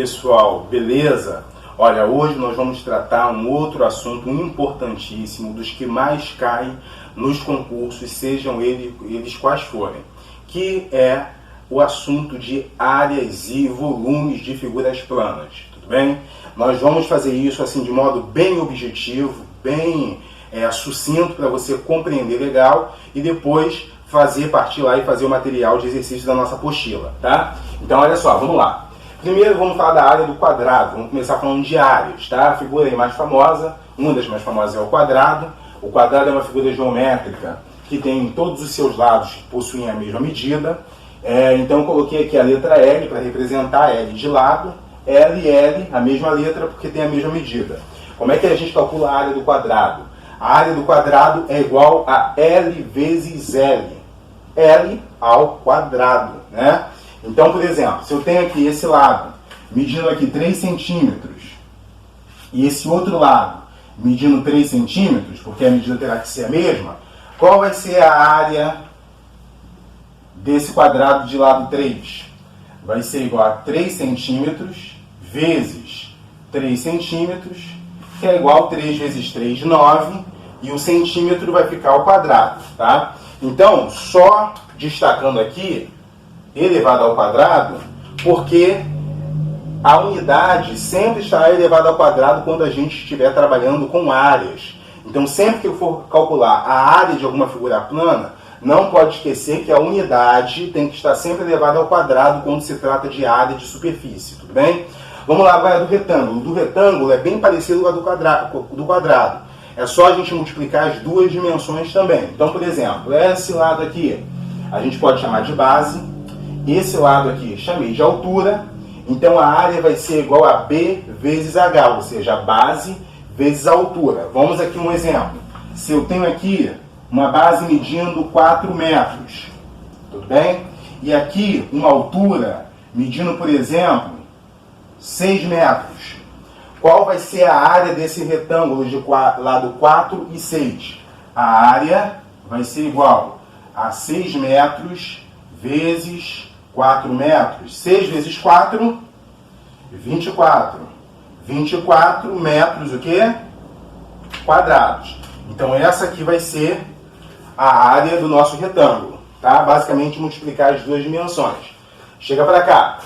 pessoal, beleza? Olha, hoje nós vamos tratar um outro assunto importantíssimo, dos que mais caem nos concursos, sejam eles quais forem, que é o assunto de áreas e volumes de figuras planas, tudo bem? Nós vamos fazer isso assim de modo bem objetivo, bem sucinto para você compreender legal e depois partir lá e fazer o material de exercício da nossa apostila, tá? Então olha só, vamos lá. Primeiro vamos falar da área do quadrado, vamos começar falando de áreas, tá? A figura aí mais famosa, uma das mais famosas é o quadrado. O quadrado é uma figura geométrica que tem todos os seus lados que possuem a mesma medida. Então eu coloquei aqui a letra L para representar L de lado, L e L, a mesma letra porque tem a mesma medida. Como é que a gente calcula a área do quadrado? A área do quadrado é igual a L vezes L. L ao quadrado, né? Então, por exemplo, se eu tenho aqui esse lado medindo aqui 3 centímetros e esse outro lado medindo 3 centímetros, porque a medida terá que ser a mesma, qual vai ser a área desse quadrado de lado 3? Vai ser igual a 3 centímetros vezes 3 centímetros, que é igual a 3 vezes 3, 9, e o centímetro vai ficar ao quadrado, tá? Então, só destacando aqui, elevado ao quadrado, porque a unidade sempre estará elevada ao quadrado quando a gente estiver trabalhando com áreas. Então, sempre que eu for calcular a área de alguma figura plana, não pode esquecer que a unidade tem que estar sempre elevada ao quadrado quando se trata de área de superfície, tudo bem? Vamos lá agora do retângulo. Do retângulo é bem parecido com a do quadrado. É só a gente multiplicar as duas dimensões também. Então, por exemplo, esse lado aqui a gente pode chamar de base, esse lado aqui chamei de altura, então a área vai ser igual a B vezes H, ou seja, a base vezes a altura. Vamos aqui um exemplo. Se eu tenho aqui uma base medindo 4 metros, tudo bem? E aqui uma altura medindo, por exemplo, 6 metros. Qual vai ser a área desse retângulo de lado 4 e 6? A área vai ser igual a 6 metros vezes 4 metros. 6 vezes 4, 24. 24 metros, o quê? Quadrados. Então essa aqui vai ser a área do nosso retângulo, tá? Basicamente multiplicar as duas dimensões. Chega para cá.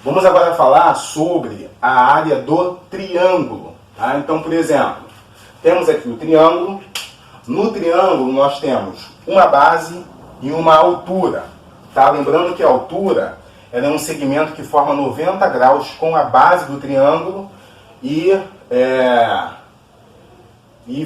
Vamos agora falar sobre a área do triângulo, tá? Então, por exemplo, temos aqui o triângulo. No triângulo nós temos uma base e uma altura, tá? Lembrando que a altura ela é um segmento que forma 90 graus com a base do triângulo e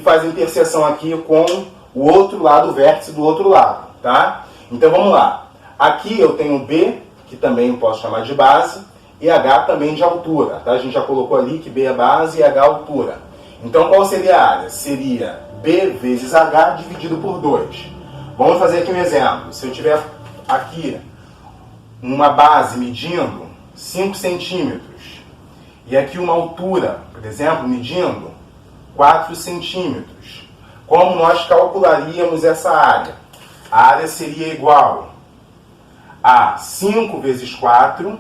faz interseção aqui com o outro lado, o vértice do outro lado, tá? Então vamos lá. Aqui eu tenho B, que também posso chamar de base, e H também de altura, tá? A gente já colocou ali que B é base e H é altura. Então qual seria a área? Seria B vezes H dividido por 2. Vamos fazer aqui um exemplo. Se eu tiver aqui uma base medindo 5 centímetros e aqui uma altura, por exemplo, medindo 4 centímetros, como nós calcularíamos essa área? A área seria igual a 5 vezes 4,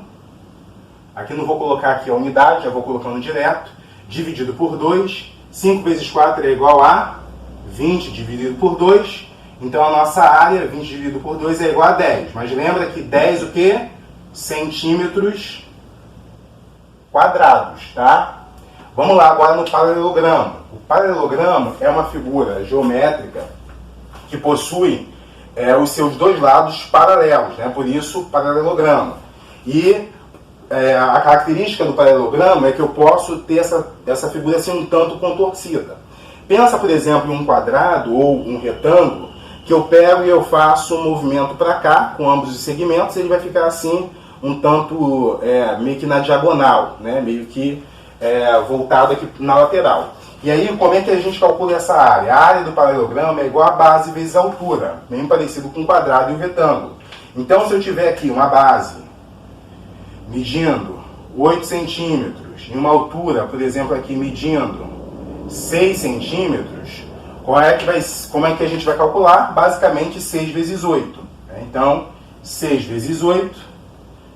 aqui não vou colocar aqui a unidade, já vou colocando direto, dividido por 2, 5 vezes 4 é igual a 20 dividido por 2, então a nossa área, 20 dividido por 2 é igual a 10, mas lembra que 10 o quê? Centímetros quadrados, tá? Vamos lá agora no paralelogramo. O paralelogramo é uma figura geométrica que possui os seus dois lados paralelos, né? Por isso paralelogramo. E a característica do paralelogramo é que eu posso ter essa figura assim um tanto contorcida. Pensa, por exemplo, em um quadrado ou um retângulo, que eu pego e eu faço um movimento para cá, com ambos os segmentos, ele vai ficar assim um tanto meio que na diagonal, né? Meio que voltado aqui na lateral. E aí, como é que a gente calcula essa área? A área do paralelogramo é igual a base vezes a altura, bem parecido com o quadrado e o retângulo. Então, se eu tiver aqui uma base medindo 8 centímetros e uma altura, por exemplo, aqui medindo 6 centímetros, como é que a gente vai calcular? Basicamente 6 vezes 8. Então, 6 vezes 8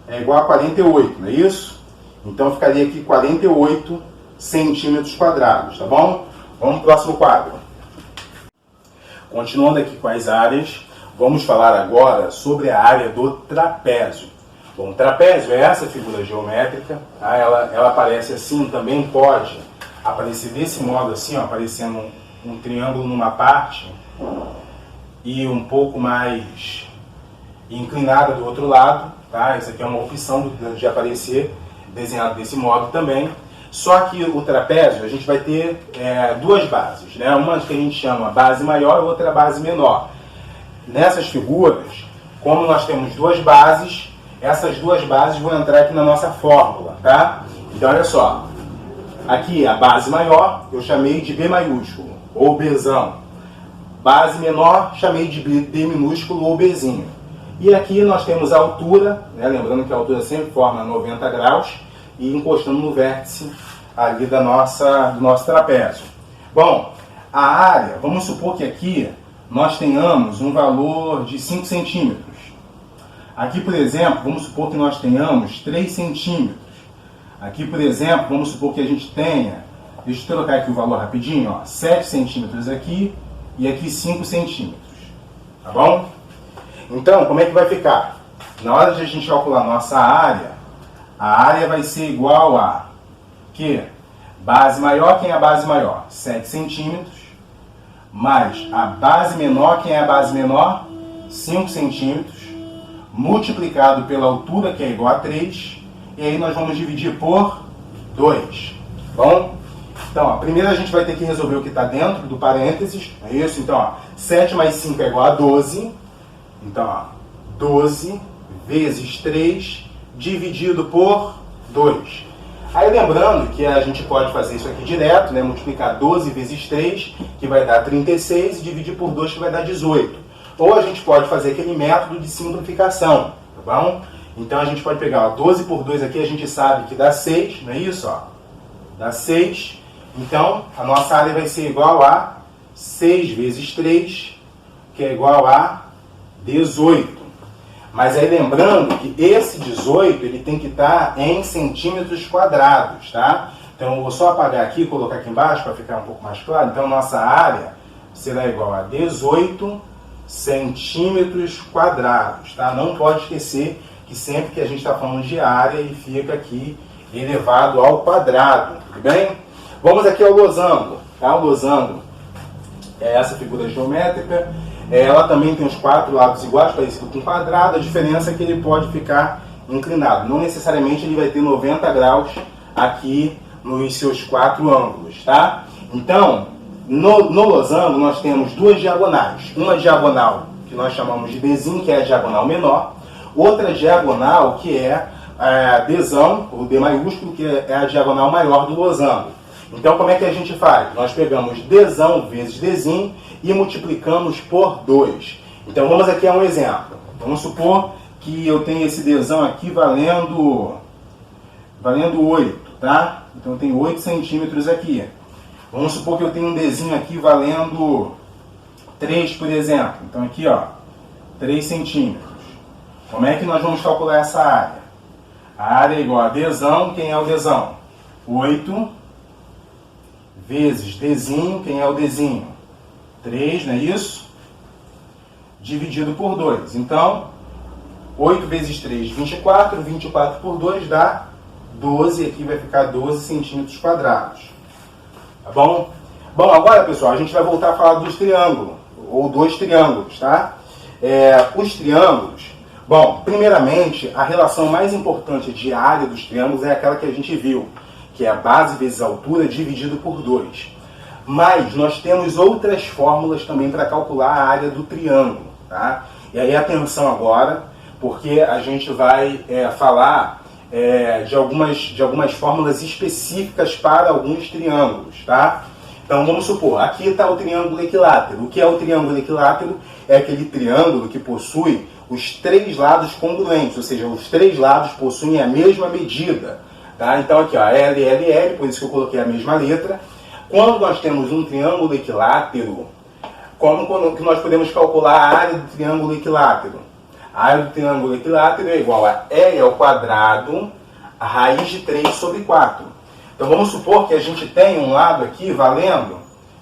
é igual a 48, não é isso? Então ficaria aqui 48 centímetros quadrados, tá bom? Vamos para o próximo quadro. Continuando aqui com as áreas, vamos falar agora sobre a área do trapézio. Bom, o trapézio é essa figura geométrica, tá? Ela aparece assim, também pode aparecer desse modo assim, ó, aparecendo um triângulo numa parte e um pouco mais inclinada do outro lado, tá? Essa aqui é uma opção de aparecer desenhado desse modo também. Só que o trapézio a gente vai ter duas bases, né? Uma que a gente chama base maior e outra base menor. Nessas figuras, como nós temos duas bases, essas duas bases vão entrar aqui na nossa fórmula, tá? Então olha só, aqui a base maior eu chamei de B maiúsculo, ou Bzão. Base menor chamei de B minúsculo, ou Bzinho. E aqui nós temos a altura, né? Lembrando que a altura sempre forma 90 graus, e encostando no vértice ali do nosso trapézio. Bom, a área, vamos supor que aqui nós tenhamos um valor de 5 centímetros. Aqui, por exemplo, vamos supor que nós tenhamos 3 centímetros. Aqui, por exemplo, vamos supor que a gente tenha, deixa eu trocar aqui o valor rapidinho, ó, 7 centímetros aqui e aqui 5 centímetros. Tá bom? Então, como é que vai ficar? Na hora de a gente calcular nossa área, a área vai ser igual a que base maior, quem é a base maior? 7 centímetros, mais a base menor, quem é a base menor? 5 centímetros, multiplicado pela altura, que é igual a 3, e aí nós vamos dividir por 2. Bom? Então, ó, primeiro a gente vai ter que resolver o que está dentro do parênteses, é isso? Então, ó, 7 mais 5 é igual a 12, então, ó, 12 vezes 3 dividido por 2. Aí lembrando que a gente pode fazer isso aqui direto, né? Multiplicar 12 vezes 3, que vai dar 36, e dividir por 2, que vai dar 18. Ou a gente pode fazer aquele método de simplificação, tá bom? Então a gente pode pegar, ó, 12 por 2 aqui, a gente sabe que dá 6, não é isso? Ó? Dá 6. Então a nossa área vai ser igual a 6 vezes 3, que é igual a 18. Mas aí lembrando que esse 18 ele tem que estar em centímetros quadrados, tá? Então eu vou só apagar aqui e colocar aqui embaixo para ficar um pouco mais claro. Então nossa área será igual a 18 centímetros quadrados, tá? Não pode esquecer que sempre que a gente está falando de área, ele fica aqui elevado ao quadrado, tudo bem? Vamos aqui ao losango, tá? O losango é essa figura geométrica. Ela também tem os 4 lados iguais, parecido com um quadrado. A diferença é que ele pode ficar inclinado. Não necessariamente ele vai ter 90 graus aqui nos seus 4 ângulos, tá? Então, no losango nós temos duas diagonais. Uma diagonal que nós chamamos de Bzinho, que é a diagonal menor. Outra diagonal que é Dzão, ou D maiúsculo, que é a diagonal maior do losango. Então, como é que a gente faz? Nós pegamos Dzão vezes Dzinho e multiplicamos por 2. Então, vamos aqui a um exemplo. Vamos supor que eu tenho esse Dzão aqui valendo 8, tá? Então, eu tenho 8 centímetros aqui. Vamos supor que eu tenho um Dzinho aqui valendo 3, por exemplo. Então, aqui, ó, 3 centímetros. Como é que nós vamos calcular essa área? A área é igual a Dzão, quem é o Dzão? 8 vezes Dzinho, quem é o Dzinho? 3, não é isso? Dividido por 2. Então, 8 vezes 3, 24. 24 por 2 dá 12. Aqui vai ficar 12 centímetros quadrados. Tá bom? Bom, agora, pessoal, a gente vai voltar a falar dos triângulos. Ou dois triângulos, tá? Os triângulos... Bom, primeiramente, a relação mais importante de área dos triângulos é aquela que a gente viu, que é a base vezes a altura dividido por 2. Mas nós temos outras fórmulas também para calcular a área do triângulo, tá? E aí atenção agora, porque a gente vai falar de algumas fórmulas específicas para alguns triângulos, tá? Então vamos supor, aqui está o triângulo equilátero. O que é o triângulo equilátero? É aquele triângulo que possui os 3 lados congruentes, ou seja, os 3 lados possuem a mesma medida. Tá? Então aqui, ó, L, L, L, por isso que eu coloquei a mesma letra. Quando nós temos um triângulo equilátero, como que nós podemos calcular a área do triângulo equilátero? A área do triângulo equilátero é igual a L ao quadrado, a raiz de 3 sobre 4. Então vamos supor que a gente tem um lado aqui valendo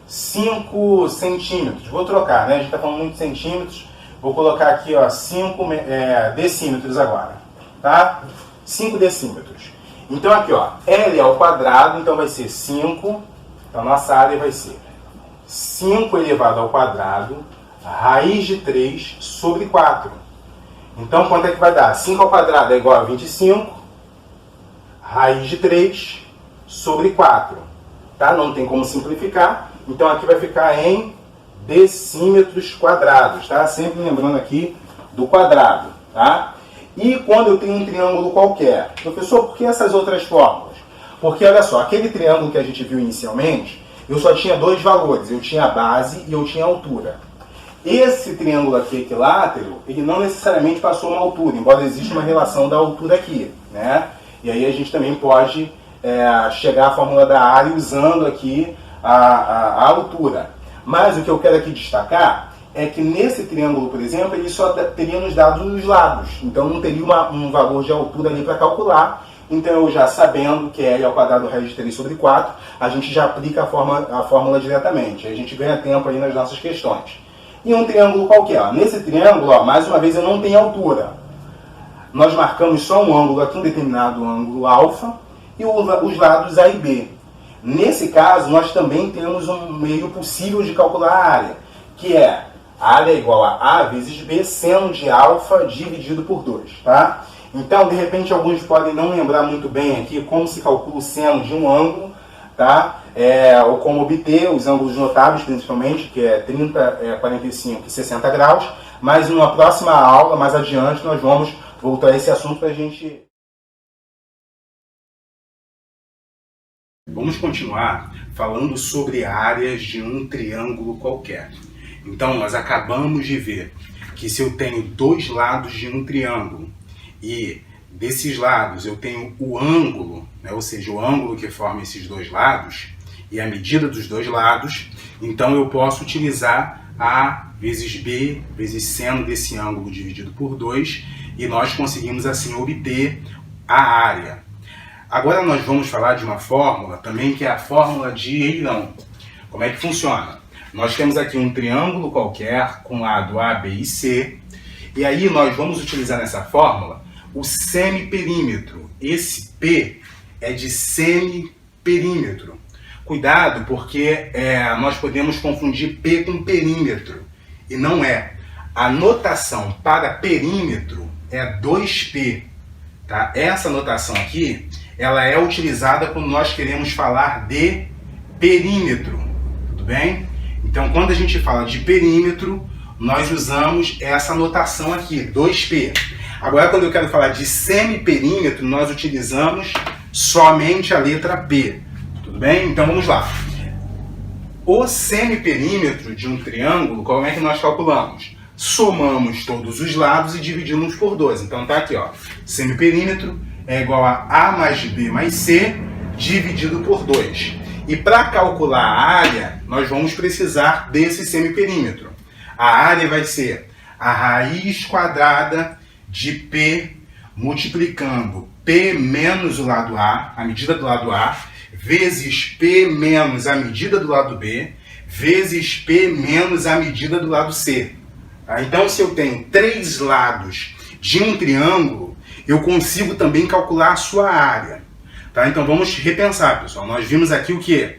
5 centímetros. Vou trocar, né? A gente está falando muito de centímetros. Vou colocar aqui, ó, 5 decímetros agora, tá? 5 decímetros. Então aqui, ó, L ao quadrado, então vai ser 5. Então nossa área vai ser 5 elevado ao quadrado, raiz de 3 sobre 4. Então quanto é que vai dar? 5 ao quadrado é igual a 25, raiz de 3 sobre 4. Tá? Não tem como simplificar, então aqui vai ficar em decímetros quadrados, tá? Sempre lembrando aqui do quadrado, tá? E quando eu tenho um triângulo qualquer, professor, por que essas outras fórmulas? Porque olha só, aquele triângulo que a gente viu inicialmente, eu só tinha dois valores, eu tinha a base e eu tinha a altura. Esse triângulo aqui equilátero, ele não necessariamente passou uma altura, embora exista uma relação da altura aqui, né? E aí a gente também pode chegar à fórmula da área usando aqui a altura. Mas o que eu quero aqui destacar é que nesse triângulo, por exemplo, ele só teria nos dados os lados. Então não teria um valor de altura ali para calcular. Então eu já sabendo que L ao quadrado raiz de 3 sobre 4, a gente já aplica a fórmula diretamente. A gente ganha tempo aí nas nossas questões. E um triângulo qualquer. Ó. Nesse triângulo, ó, mais uma vez, eu não tenho altura. Nós marcamos só um ângulo aqui, um determinado ângulo alfa, e os lados A e B. Nesse caso, nós também temos um meio possível de calcular a área, que é a área igual a A vezes B, seno de alfa dividido por 2. Tá? Então, de repente, alguns podem não lembrar muito bem aqui como se calcula o seno de um ângulo, tá? Ou como obter os ângulos notáveis, principalmente, que é 30, 45 e 60 graus. Mas numa próxima aula, mais adiante, nós vamos voltar a esse assunto para a gente... Vamos continuar falando sobre áreas de um triângulo qualquer. Então, nós acabamos de ver que se eu tenho dois lados de um triângulo e desses lados eu tenho o ângulo, né, ou seja, o ângulo que forma esses dois lados e a medida dos dois lados, então eu posso utilizar A vezes B vezes seno desse ângulo dividido por 2 e nós conseguimos assim obter a área. Agora nós vamos falar de uma fórmula também, que é a fórmula de Eirão. Como é que funciona? Nós temos aqui um triângulo qualquer com lado A, B e C, e aí nós vamos utilizar nessa fórmula o semiperímetro. Esse P é de semiperímetro. Cuidado, porque nós podemos confundir P com perímetro, e não é. A notação para perímetro é 2P. Tá? Essa notação aqui, ela é utilizada quando nós queremos falar de perímetro, tudo bem? Então, quando a gente fala de perímetro, nós usamos essa notação aqui, 2P. Agora, quando eu quero falar de semiperímetro, nós utilizamos somente a letra P, tudo bem? Então, vamos lá. O semiperímetro de um triângulo, como é que nós calculamos? Somamos todos os lados e dividimos por 2. Então, tá aqui, ó, semiperímetro é igual a A mais B mais C dividido por 2. E para calcular a área, nós vamos precisar desse semiperímetro. A área vai ser a raiz quadrada de P multiplicando P menos o lado A, a medida do lado A, vezes P menos a medida do lado B, vezes P menos a medida do lado C. Tá? Então, se eu tenho 3 lados de um triângulo, eu consigo também calcular a sua área. Tá? Então vamos repensar, pessoal. Nós vimos aqui o quê?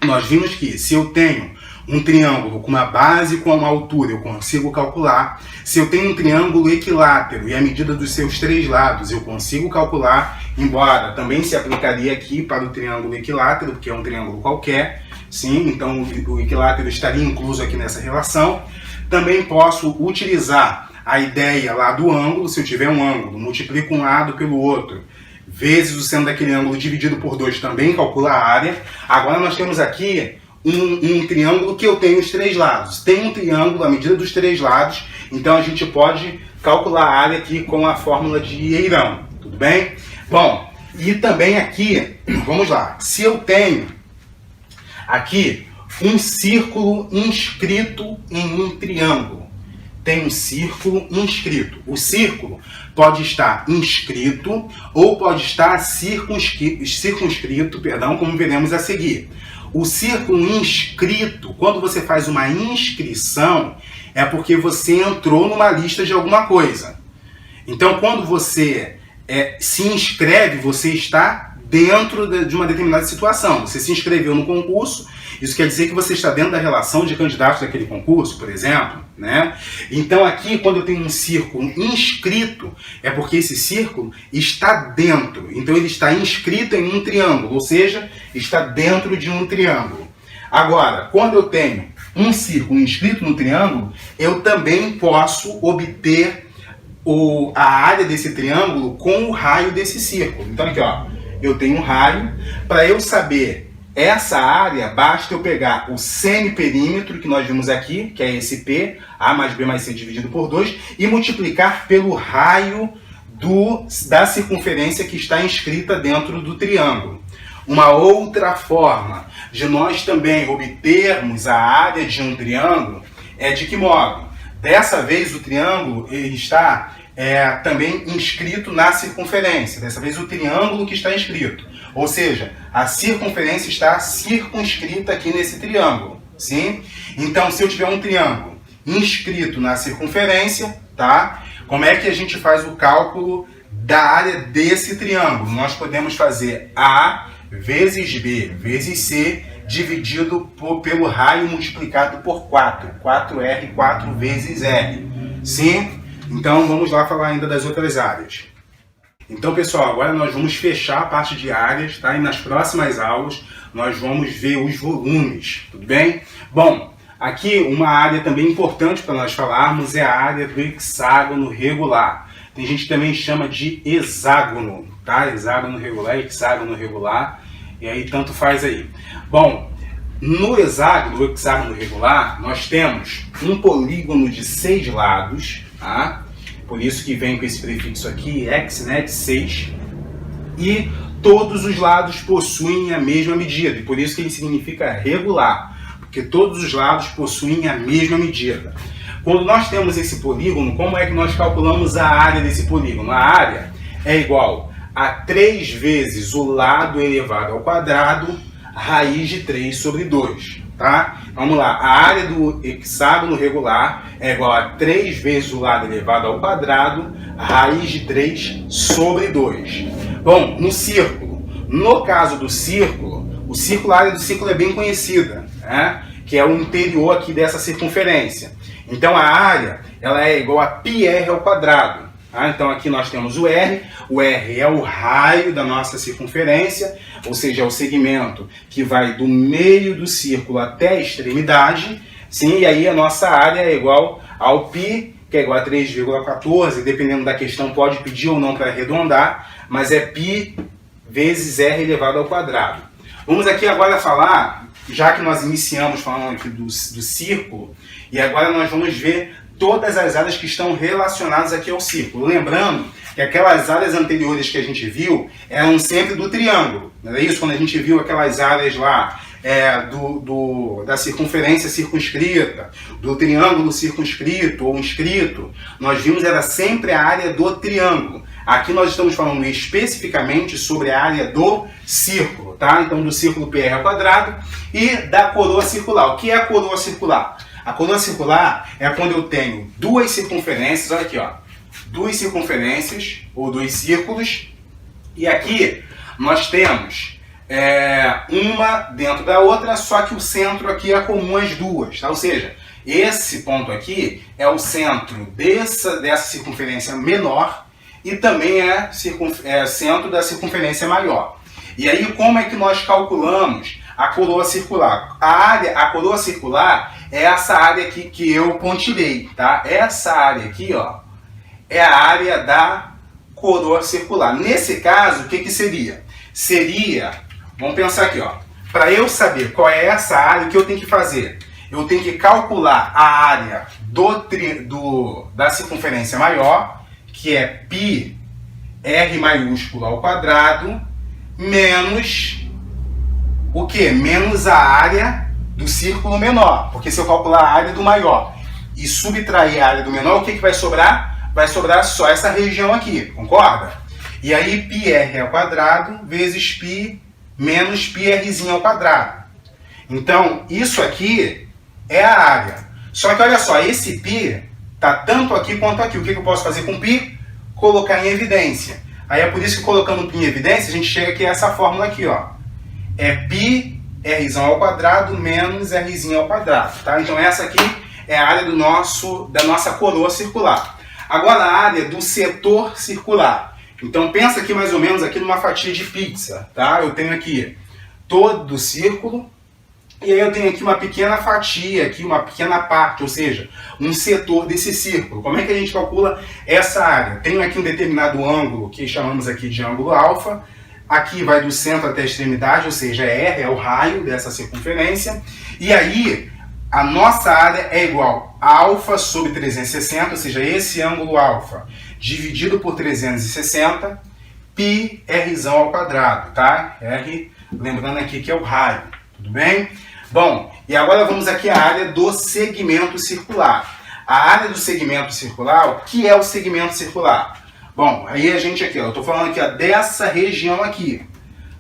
Nós vimos que se eu tenho um triângulo com uma base com uma altura, eu consigo calcular. Se eu tenho um triângulo equilátero e a medida dos seus 3 lados, eu consigo calcular, embora também se aplicaria aqui para o triângulo equilátero, porque é um triângulo qualquer. Sim, então o equilátero estaria incluso aqui nessa relação. Também posso utilizar a ideia lá do ângulo. Se eu tiver um ângulo, multiplico um lado pelo outro, vezes o seno daquele ângulo dividido por 2, também calcula a área. Agora nós temos aqui um triângulo que eu tenho os 3 lados. Tem um triângulo, a medida dos 3 lados, então a gente pode calcular a área aqui com a fórmula de Eirão, tudo bem? Bom, e também aqui, vamos lá, se eu tenho aqui um círculo inscrito em um triângulo, tem um círculo inscrito. O círculo pode estar inscrito ou pode estar circunscrito, como veremos a seguir. O círculo inscrito, quando você faz uma inscrição, é porque você entrou numa lista de alguma coisa. Então, quando você se inscreve, você está dentro de uma determinada situação. Você se inscreveu no concurso, isso quer dizer que você está dentro da relação de candidatos daquele concurso, por exemplo, né? Então aqui, quando eu tenho um círculo inscrito, é porque esse círculo está dentro. Então ele está inscrito em um triângulo, ou seja, está dentro de um triângulo. Agora, quando eu tenho um círculo inscrito no triângulo, eu também posso obter a área desse triângulo com o raio desse círculo. Então aqui, ó, eu tenho um raio. Para eu saber essa área, basta eu pegar o semiperímetro que nós vimos aqui, que é esse P, A mais B mais C dividido por 2, e multiplicar pelo raio da circunferência que está inscrita dentro do triângulo. Uma outra forma de nós também obtermos a área de um triângulo é de que modo? Dessa vez o triângulo ele está também inscrito na circunferência. Dessa vez o triângulo que está inscrito. Ou seja, a circunferência está circunscrita aqui nesse triângulo. Sim? Então, se eu tiver um triângulo inscrito na circunferência, tá? Como é que a gente faz o cálculo da área desse triângulo? Nós podemos fazer A vezes B vezes C dividido pelo raio multiplicado por 4. 4R, 4 vezes R. Sim? Então, vamos lá falar ainda das outras áreas. Então, pessoal, agora nós vamos fechar a parte de áreas, tá? E nas próximas aulas nós vamos ver os volumes, tudo bem? Bom, aqui uma área também importante para nós falarmos é a área do hexágono regular. Tem gente que também chama de hexágono, tá? Hexágono regular, hexágono regular, e aí tanto faz aí. Bom, no hexágono regular, nós temos um polígono de 6 lados, tá? Por isso que vem com esse prefixo aqui, x, né, de 6. E todos os lados possuem a mesma medida, e por isso que ele significa regular, porque todos os lados possuem a mesma medida. Quando nós temos esse polígono, como é que nós calculamos a área desse polígono? A área é igual a 3 vezes o lado elevado ao quadrado, raiz de 3 sobre 2. Tá? Vamos lá, a área do hexágono regular é igual a 3 vezes o lado elevado ao quadrado, raiz de 3 sobre 2. Bom, no círculo, no caso do círculo, a área do círculo é bem conhecida, né? Que é o interior aqui dessa circunferência. Então a área ela é igual a πr ao quadrado. Tá? Então aqui nós temos o R é o raio da nossa circunferência, ou seja, é o segmento que vai do meio do círculo até a extremidade, sim, e aí a nossa área é igual ao π, que é igual a 3,14, dependendo da questão pode pedir ou não para arredondar, mas é π vezes R elevado ao quadrado. Vamos aqui agora falar, já que nós iniciamos falando aqui do círculo, e agora nós vamos ver todas as áreas que estão relacionadas aqui ao círculo. Lembrando que aquelas áreas anteriores que a gente viu eram sempre do triângulo. Não é isso? Quando a gente viu aquelas áreas lá da circunferência circunscrita, do triângulo circunscrito ou inscrito, nós vimos era sempre a área do triângulo. Aqui nós estamos falando especificamente sobre a área do círculo, tá? Então do círculo PR ao quadrado e da coroa circular. O que é a coroa circular? A coroa circular é quando eu tenho duas circunferências, olha aqui, ó, duas circunferências ou dois círculos, e aqui nós temos uma dentro da outra, só que o centro aqui é comum às duas, tá? Ou seja, esse ponto aqui é o centro dessa circunferência menor e também é centro da circunferência maior. E aí como é que nós calculamos a coroa circular? A coroa circular é essa área aqui que eu pontilhei, tá? Essa área aqui, ó, é a área da coroa circular. Nesse caso, o que que seria? Seria, vamos pensar aqui, ó, para eu saber qual é essa área, o que eu tenho que fazer? Eu tenho que calcular a área da circunferência maior, que é π r maiúsculo ao quadrado, menos o quê? Menos a área do círculo menor, porque se eu calcular a área do maior e subtrair a área do menor, o que vai sobrar? Vai sobrar só essa região aqui, concorda? E aí πr ao quadrado vezes π menos πrzinho ao quadrado. Então, isso aqui é a área. Só que olha só, esse π está tanto aqui quanto aqui. O que eu posso fazer com π? Colocar em evidência. Aí é por isso que colocando π em evidência, a gente chega aqui a essa fórmula aqui, ó. É π Rzão ao quadrado menos Rzinho ao quadrado, tá? Então essa aqui é a área da nossa coroa circular. Agora a área do setor circular. Então pensa aqui mais ou menos aqui numa fatia de pizza, tá? Eu tenho aqui todo o círculo e aí eu tenho aqui uma pequena fatia, aqui uma pequena parte, ou seja, um setor desse círculo. Como é que a gente calcula essa área? Tenho aqui um determinado ângulo que chamamos aqui de ângulo alfa. Aqui vai do centro até a extremidade, ou seja, R é o raio dessa circunferência. E aí, a nossa área é igual a alfa sobre 360, ou seja, esse ângulo alfa dividido por 360, π Rzão ao quadrado, tá? R, lembrando aqui que é o raio, tudo bem? Bom, e agora vamos aqui à área do segmento circular. A área do segmento circular, o que é o segmento circular? Bom, aí a gente aqui, ó, eu estou falando aqui ó, dessa região aqui,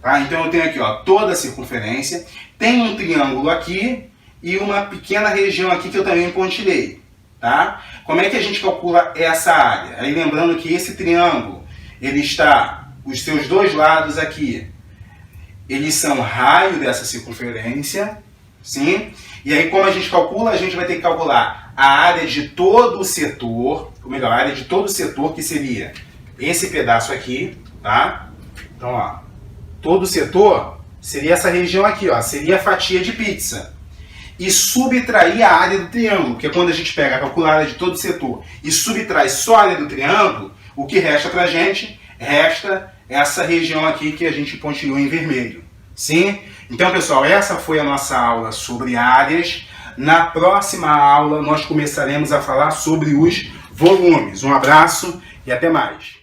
tá? Então eu tenho aqui ó, toda a circunferência, tem um triângulo aqui e uma pequena região aqui que eu também pontilhei, tá? Como é que a gente calcula essa área? Aí lembrando que esse triângulo, ele está, os seus dois lados aqui, eles são raio dessa circunferência, sim? E aí como a gente calcula? A gente vai ter que calcular a área de todo o setor, ou melhor, a área de todo o setor, que seria esse pedaço aqui, tá? Então, ó, todo o setor seria essa região aqui, ó, seria a fatia de pizza. E subtrair a área do triângulo, que é quando a gente pega a calculada de todo o setor e subtrai só a área do triângulo, o que resta pra gente? Resta essa região aqui que a gente pontilhou em vermelho. Sim? Então, pessoal, essa foi a nossa aula sobre áreas. Na próxima aula, nós começaremos a falar sobre os volumes. Um abraço e até mais!